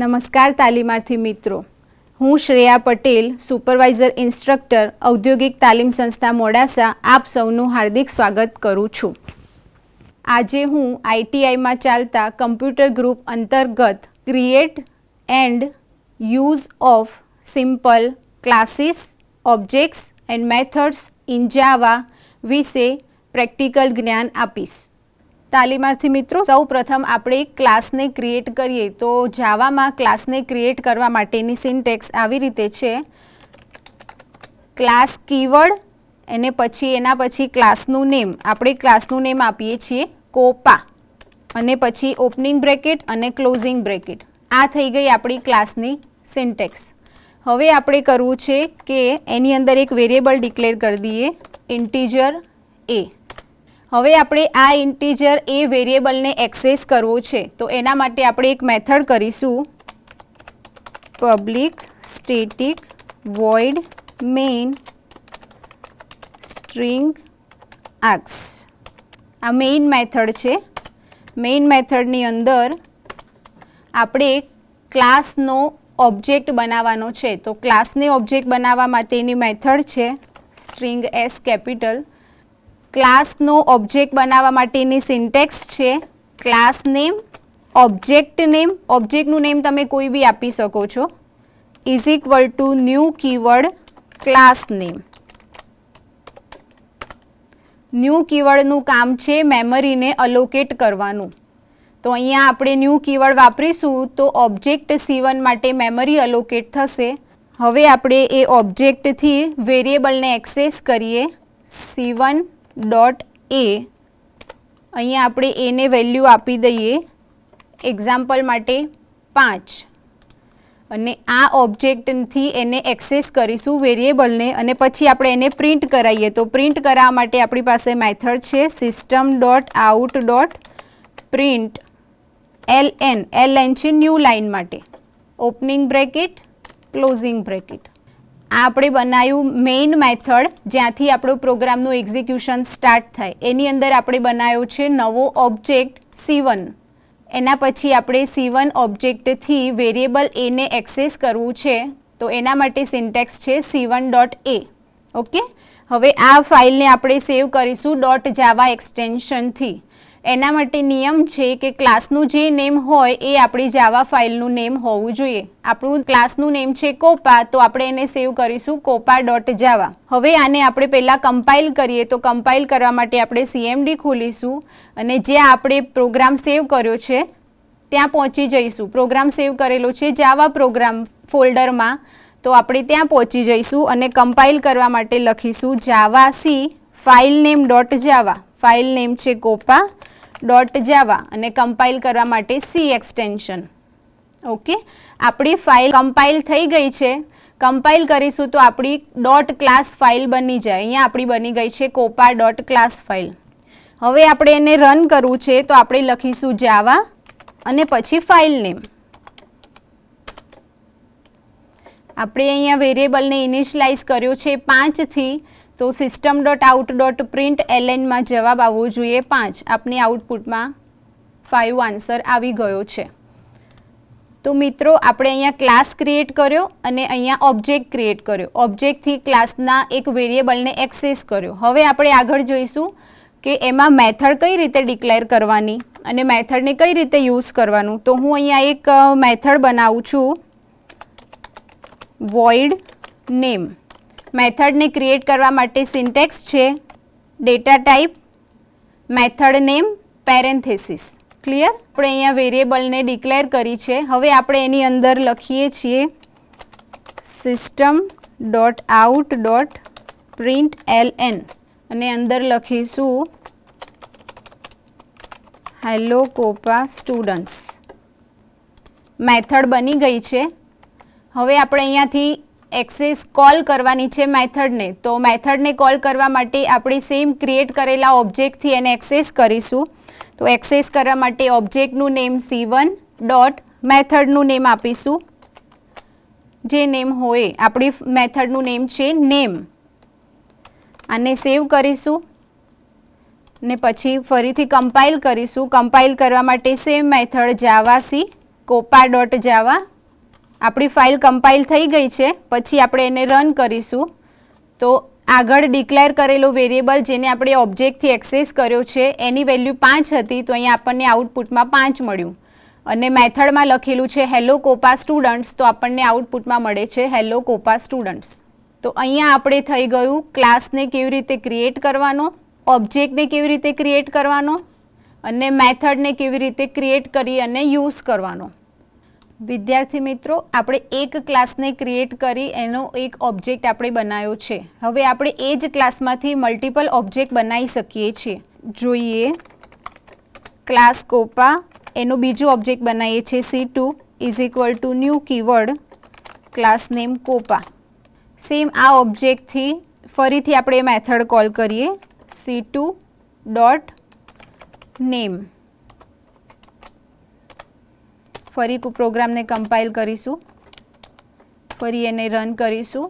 નમસ્કાર તાલીમાર્થી મિત્રો, હું શ્રેયા પટેલ, સુપરવાઇઝર ઇન્સ્ટ્રક્ટર, ઔદ્યોગિક તાલીમ સંસ્થા મોડાસા આપ સૌનું હાર્દિક સ્વાગત કરું છું. આજે હું આઈટીઆઈમાં ચાલતા કમ્પ્યુટર ગ્રુપ અંતર્ગત create and use of simple classes, objects and methods in Java વિશે પ્રેક્ટિકલ જ્ઞાન આપીશ. તાલીમાર્થી મિત્રો, સૌ પ્રથમ આપણે એક ક્લાસને ક્રિએટ કરીએ તો જાવામાં ક્લાસને ક્રિએટ કરવા માટેની સિન્ટેક્સ આવી રીતે છે: ક્લાસ કીવર્ડ અને પછી એના પછી ક્લાસનું નેમ. આપણે ક્લાસનું નેમ આપીએ છીએ કોપા, અને પછી ઓપનિંગ બ્રેકેટ અને ક્લોઝિંગ બ્રેકેટ. આ થઈ ગઈ આપણી ક્લાસની સિન્ટેક્સ. હવે આપણે કરવું છે કે એની અંદર એક વેરિયેબલ ડિક્લેર કરી દઈએ, ઇન્ટીજર એ. હવે આપણે આ ઇન્ટીજર એ વેરિયેબલને એક્સેસ કરવો છે, તો એના માટે આપણે એક મેથડ કરીશું, public static void main string args. આ મેઇન મેથડ છે. મેઇન મેથડની અંદર આપણે ક્લાસનો ઓબ્જેક્ટ બનાવવાનો છે, તો ક્લાસને ઓબ્જેક્ટ બનાવવા માટેની મેથડ છે સ્ટ્રિંગ એસ કેપિટલ. ક્લાસનો ઓબ્જેક્ટ બનાવવા માટેની સિન્ટેક્સ છે ક્લાસ નેમ, ઓબ્જેક્ટ નેમ. ઓબ્જેક્ટનું નેમ તમે કોઈ બી આપી શકો છો, is equal to new keyword class name. New કીવર્ડનું કામ છે મેમરીને અલોકેટ કરવાનું. તો અહીંયા આપણે ન્યૂ કીવર્ડ વાપરીશું તો ઓબ્જેક્ટ C1 માટે મેમરી અલોકેટ થશે. હવે આપણે એ ઓબ્જેક્ટથી વેરિયેબલને એક્સેસ કરીએ, C1 ડોટ એ. અહીંયા આપણે એને વેલ્યુ આપી દઈએ એક્ઝામ્પલ માટે 5, અને આ ઓબ્જેક્ટથી એને એક્સેસ કરીશું વેરિયેબલને, અને પછી આપણે એને પ્રિન્ટ કરાવીએ. તો પ્રિન્ટ કરાવવા માટે આપણી પાસે મેથડ છે system dot out dot print LN. LN છે ન્યૂ લાઇન માટે, ઓપનિંગ બ્રેકેટ ક્લોઝિંગ બ્રેકેટ. આ આપણે બનાવ્યું મેઇન મેથડ, જ્યાંથી આપણો પ્રોગ્રામનું એક્ઝિક્યુશન સ્ટાર્ટ થાય. એની અંદર આપણે બનાવ્યો છે નવો ઓબ્જેક્ટ C1. એના પછી આપણે C1 ઓબ્જેક્ટથી વેરિયેબલ એને એક્સેસ કરવું છે, તો એના માટે સિન્ટેક્સ છે C1 ડોટ એ. ઓકે. હવે આ ફાઇલને આપણે સેવ કરીશું ડોટ જાવા એક્સટેન્શનથી. એના માટે નિયમ છે કે ક્લાસનું જે નેમ હોય એ આપણી જાવા ફાઇલનું નેમ હોવું જોઈએ. આપણું ક્લાસનું નેમ છે કોપા, તો આપણે એને સેવ કરીશું કોપા ડોટ જાવા. હવે આને આપણે પહેલાં કમ્પાઇલ કરીએ, તો કમ્પાઇલ કરવા માટે આપણે CMD ખોલીશું અને જ્યાં આપણે પ્રોગ્રામ સેવ કર્યો છે ત્યાં પહોંચી જઈશું. પ્રોગ્રામ સેવ કરેલો છે જાવા પ્રોગ્રામ ફોલ્ડરમાં, તો આપણે ત્યાં પહોંચી જઈશું અને કમ્પાઇલ કરવા માટે લખીશું જાવા સી ફાઇલ નેમ ડોટ જાવા. ફાઇલ નેમ છે કોપા ડોટ જાવા અને કમ્પાઇલ કરવા માટે સી એક્સટેન્શન. ઓકે. આપણી ફાઇલ કમ્પાઇલ થઈ ગઈ છે. કમ્પાઇલ કરીશું તો આપણી ડોટ ક્લાસ ફાઇલ બની જાય. અહીંયા આપણી બની ગઈ છે કોપા ડોટ ક્લાસ ફાઇલ. હવે આપણે એને રન કરવું છે, તો આપણે લખીશું જાવા અને પછી ફાઇલ નેમ. આપણે અહીંયા વેરિયેબલને ઇનિશિયલાઇઝ કર્યો છે 5થી, તો system dot out dot print LNમાં જવાબ આવવો જોઈએ 5. આપની આઉટપુટમાં 5 આન્સર આવી ગયો છે. તો મિત્રો, આપણે અહીંયા ક્લાસ ક્રિએટ કર્યો અને અહીંયા ઓબ્જેક્ટ ક્રિએટ કર્યો. ઓબ્જેક્ટથી ક્લાસના એક વેરિયેબલને એક્સેસ કર્યો. હવે આપણે આગળ જોઈશું કે એમાં મેથડ કઈ રીતે ડિક્લેર કરવાની અને મેથડને કઈ રીતે યુઝ કરવાનું. તો હું અહીંયા એક મેથડ બનાવું છું, વોઇડ નેમ. મેથડને ક્રિએટ કરવા માટે સિન્ટેક્સ છે data type method name parenthesis. Clear? આપણે અહીંયા વેરિયેબલને ડિક્લેર કરી છે. હવે આપણે એની અંદર લખીએ છીએ system dot out dot print LN અને અંદર લખીશું હેલો કોપા સ્ટુડન્ટ્સ. મેથડ બની ગઈ છે. હવે આપણે અહીંયાથી એક્સેસ કોલ કરવાની છે મેથડને. તો મેથડને કોલ કરવા માટે આપણે સેમ ક્રિએટ કરેલા ઓબ્જેક્ટથી એને એક્સેસ કરીશું. તો એક્સેસ કરવા માટે ઓબ્જેક્ટનું નેમ C1 ડોટ મેથડનું નેમ આપીશું, જે નેમ હોય. આપણી મેથડનું નેમ છે નેમ. આને સેવ કરીશું ને પછી ફરીથી કમ્પાઇલ કરીશું. કમ્પાઇલ કરવા માટે સેમ મેથડ જાવા સી કોપા ડોટ જાવા આપણી ફાઇલ કમ્પાઇલ થઈ ગઈ છે. પછી આપણે એને રન કરીશું તો આગળ ડિક્લેર કરેલો વેરિયેબલ જેને આપણે ઓબ્જેક્ટથી એક્સેસ કર્યો છે એની વેલ્યુ 5 હતી, તો અહીંયા આપણને આઉટપુટમાં 5 મળ્યું. અને મેથડમાં લખેલું છે હેલો કોપા સ્ટુડન્ટ્સ, તો આપણને આઉટપુટમાં મળે છે હેલો કોપા સ્ટુડન્ટ્સ. તો અહીંયા આપણે થઈ ગયું ક્લાસને કેવી રીતે ક્રિએટ કરવાનો, ઓબ્જેક્ટને કેવી રીતે ક્રિએટ કરવાનો અને મેથડને કેવી રીતે ક્રિએટ કરી અને યુઝ કરવાનો. વિદ્યાર્થી મિત્રો, આપણે એક ક્લાસને ક્રિએટ કરી એનો એક ઓબ્જેક્ટ આપણે બનાવ્યો છે. હવે આપણે એ જ ક્લાસમાંથી મલ્ટિપલ ઓબ્જેક્ટ બનાવી શકીએ છીએ. જોઈએ, ક્લાસ કોપા, એનું બીજું ઓબ્જેક્ટ બનાવીએ છીએ C2 is equal to new keyword class name કોપા. સેમ આ ઓબ્જેક્ટથી ફરીથી આપણે મેથડ કોલ કરીએ C2 ડોટ નેમ. ફરી પ્રોગ્રામને કમ્પાઇલ કરીશું, ફરી એને રન કરીશું.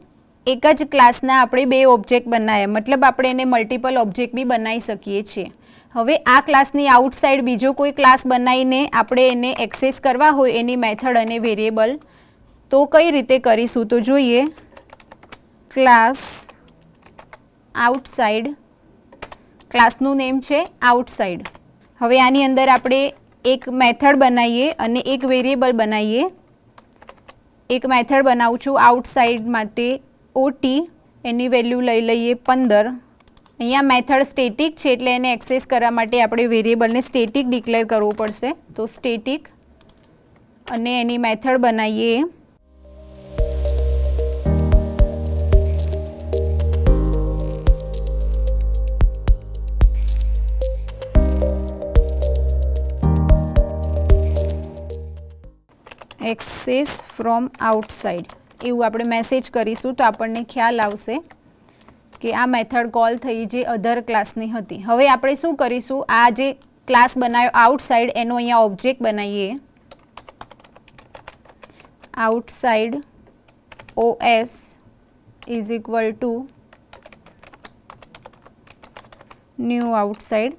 એક જ ક્લાસના આપણે 2 ઓબ્જેક્ટ બનાવ્યા, મતલબ આપણે એને મલ્ટિપલ ઓબ્જેક્ટ બી બનાવી શકીએ છીએ. હવે આ ક્લાસની આઉટસાઇડ બીજો કોઈ ક્લાસ બનાવીને આપણે એને એક્સેસ કરવા હોય એની મેથડ અને વેરિયેબલ, તો કઈ રીતે કરીશું? તો જોઈએ, ક્લાસ આઉટસાઇડ, ક્લાસનું નેમ છે આઉટસાઇડ. હવે આની અંદર આપણે એક મેથડ બનાવીએ અને એક વેરિયેબલ બનાવીએ. એક મેથડ બનાવું છું આઉટસાઇડ માટે OT, એની વેલ્યુ લઈ લઈએ 15. અહીંયા મેથડ સ્ટેટિક છે એટલે એને એક્સેસ કરવા માટે આપણે વેરિયેબલને સ્ટેટિક ડિક્લેર કરવું પડશે. તો સ્ટેટિક અને એની મેથડ બનાવીએ એક્સેસ ફ્રોમ આઉટસાઇડ. એવું આપણે મેસેજ કરીશું તો આપણને ખ્યાલ આવશે કે આ મેથડ કોલ થઈ જે અધર ક્લાસની હતી. હવે આપણે શું કરીશું, આ જે ક્લાસ બનાવ્યો આઉટસાઇડ એનો અહીંયા ઓબ્જેક્ટ બનાવીએ. Outside OS is equal to new outside.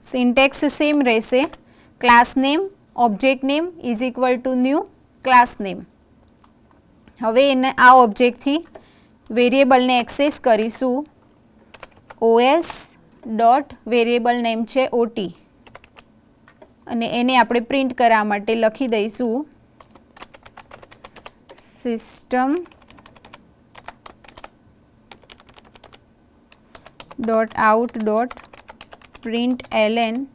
Syntax same રહેશે, class name object name is equal to new class name. હવે એને આ ઓબ્જેક્ટથી વેરિયેબલને એક્સેસ કરીશું. OS ડોટ વેરિયેબલ નેમ છે OT અને એને આપણે પ્રિન્ટ કરવા માટે લખી દઈશું system dot out dot println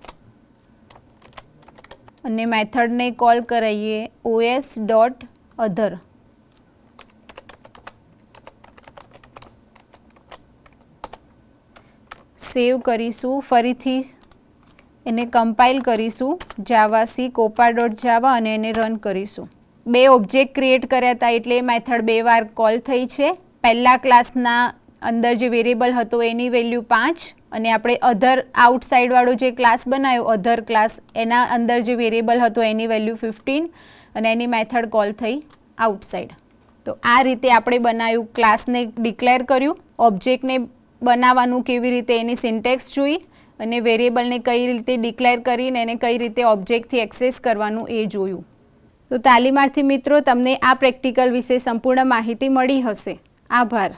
અને મેથડને કોલ કરાવીએ OS ડોટ અધર. સેવ કરીશું, ફરીથી એને કમ્પાઇલ કરીશું જાવાસી કોપા ડોટ જાવા અને એને રન કરીશું. 2 ઓબ્જેક્ટ ક્રિએટ કર્યા હતા એટલે મેથડ 2 વાર કોલ થઈ છે. પહેલા ક્લાસના અંદર જે વેરિયેબલ હતો એની વેલ્યુ 5 અને આપણે અધર આઉટસાઇડવાળો જે ક્લાસ બનાવ્યો અધર ક્લાસ એના અંદર જે વેરિયેબલ હતો એની વેલ્યુ 15 અને એની મેથડ કોલ થઈ આઉટસાઇડ. તો આ રીતે આપણે બનાવ્યું, ક્લાસને ડિક્લેર કર્યું, ઓબ્જેક્ટને બનાવવાનું કેવી રીતે એની સિન્ટેક્સ જોઈ અને વેરિયેબલને કઈ રીતે ડિક્લેર કરીને એને કઈ રીતે ઓબ્જેક્ટથી એક્સેસ કરવાનું એ જોયું. તો તાલીમાર્થી મિત્રો, તમને આ પ્રેક્ટિકલ વિશે સંપૂર્ણ માહિતી મળી હશે. આભાર.